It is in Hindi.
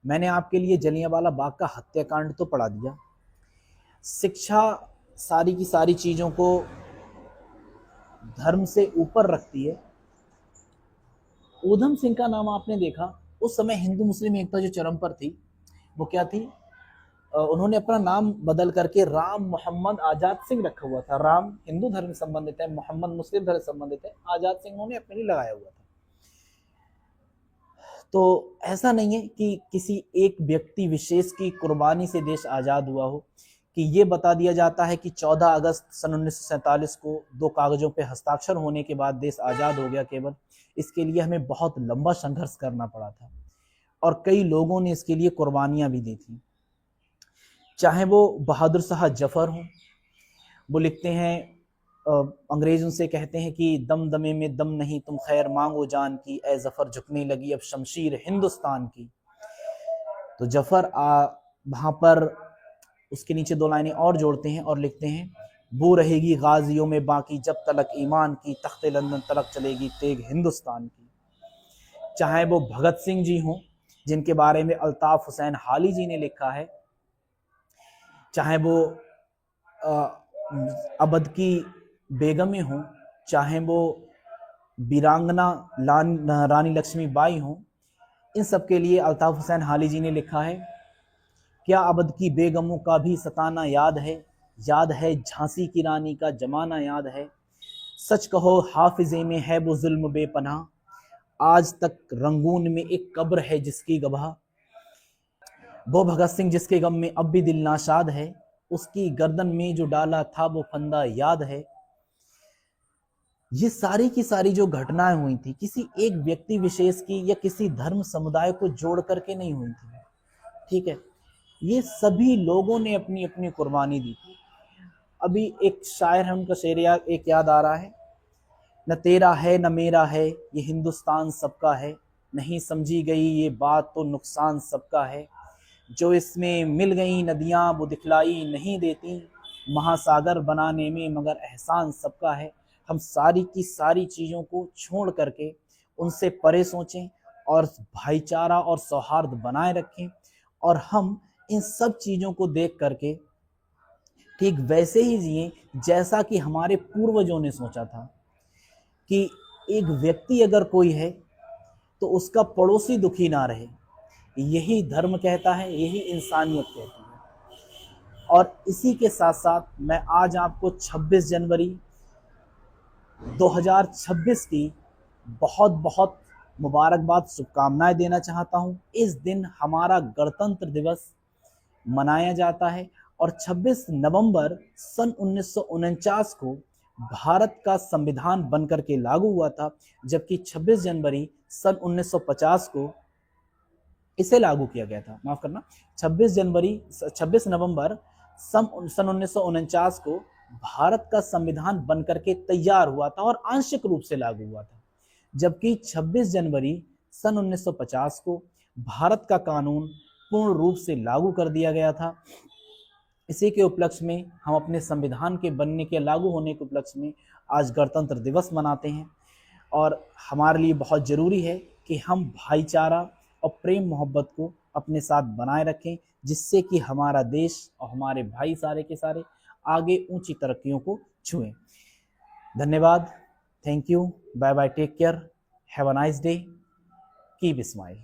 मैंने आपके लिए जलियांवाला बाग का हत्याकांड तो पढ़ा दिया। शिक्षा सारी की सारी चीज़ों को धर्म से ऊपर रखती है। ऊधम सिंह का नाम आपने देखा, उस समय हिंदू मुस्लिम एकता जो चरम पर थी वो क्या थी? उन्होंने अपना नाम बदल करके राम मोहम्मद आजाद सिंह रखा हुआ था। राम हिंदू धर्म से संबंधित है, मोहम्मद मुस्लिम धर्म से संबंधित है, आजाद सिंह उन्होंने अपने लिए लगाया हुआ था। तो ऐसा नहीं है कि किसी एक व्यक्ति विशेष की कुर्बानी से देश आज़ाद हुआ हो, कि ये बता दिया जाता है कि 14 अगस्त सन 1947 को 2 कागजों पे हस्ताक्षर होने के बाद देश आज़ाद हो गया। केवल इसके लिए हमें बहुत लंबा संघर्ष करना पड़ा था और कई लोगों ने इसके लिए कुर्बानियां भी दी थी। चाहे वो बहादुर शाह जफर हों, वो लिखते हैं, अंग्रेज उनसे कहते हैं कि दम दमे में दम नहीं, तुम खैर मांगो जान की, ए जफर झुकने लगी अब शमशीर हिंदुस्तान की। तो जफर वहां पर उसके नीचे 2 लाइनें और जोड़ते हैं और लिखते हैं, वो रहेगी गाजियों में बाकी जब तलक ईमान की, तख्ते लंदन तलक चलेगी तेग हिंदुस्तान की। चाहे वो भगत सिंह जी हों, जिनके बारे में अल्ताफ हुसैन हाली जी ने लिखा है, चाहे वो अवध की बेगमें हों, चाहे वो वीरांगना रानी लक्ष्मीबाई हों, इन सब के लिए अल्ताफ हुसैन हाली जी ने लिखा है, क्या अवध की बेगमों का भी सताना याद है झांसी की रानी का जमाना याद है, सच कहो हाफिजे में है वो जुल्म बेपनाह, आज तक रंगून में एक कब्र है जिसकी गवाह, वो भगत सिंह जिसके गम में अब भी दिल नाशाद है, उसकी गर्दन में जो डाला था वो फंदा याद है। ये सारी की सारी जो घटनाएं हुई थी किसी एक व्यक्ति विशेष की या किसी धर्म समुदाय को जोड़ करके नहीं हुई थी, ठीक है। ये सभी लोगों ने अपनी अपनी कुर्बानी दी थी। अभी एक शायर है, उनका शेर एक याद आ रहा है, न तेरा है न मेरा है ये हिंदुस्तान सबका है, नहीं समझी गई ये बात तो नुकसान सबका है, जो इसमें मिल गई नदियां वो दिखलाई नहीं देती, महासागर बनाने में मगर एहसान सबका है। हम सारी की सारी चीज़ों को छोड़ करके उनसे परे सोचें और भाईचारा और सौहार्द बनाए रखें, और हम इन सब चीज़ों को देख करके ठीक वैसे ही जिए जैसा कि हमारे पूर्वजों ने सोचा था, कि एक व्यक्ति अगर कोई है तो उसका पड़ोसी दुखी ना रहे। यही धर्म कहता है, यही इंसानियत कहती है। और इसी के साथ साथ मैं आज आपको 26 जनवरी 2026 की बहुत बहुत मुबारकबाद, शुभकामनाएं देना चाहता हूं। इस दिन हमारा गणतंत्र दिवस मनाया जाता है और 26 नवंबर सन 1949 को भारत का संविधान बनकर के लागू हुआ था, जबकि 26 जनवरी सन 1950 को इसे लागू किया गया था। माफ करना, 26 नवंबर सन 1949 को भारत का संविधान बनकर के तैयार हुआ था और आंशिक रूप से लागू हुआ था, जबकि 26 जनवरी सन 1950 को भारत का कानून पूर्ण रूप से लागू कर दिया गया था। इसी के उपलक्ष्य में हम अपने संविधान के बनने के लागू होने के उपलक्ष्य में आज गणतंत्र दिवस मनाते हैं। और हमारे लिए बहुत ज़रूरी है कि हम भाईचारा और प्रेम मोहब्बत को अपने साथ बनाए रखें, जिससे कि हमारा देश और हमारे भाई सारे के सारे आगे ऊंची तरक्कियों को छुएं। धन्यवाद, thank you, bye bye, take care, have a nice day, keep smile.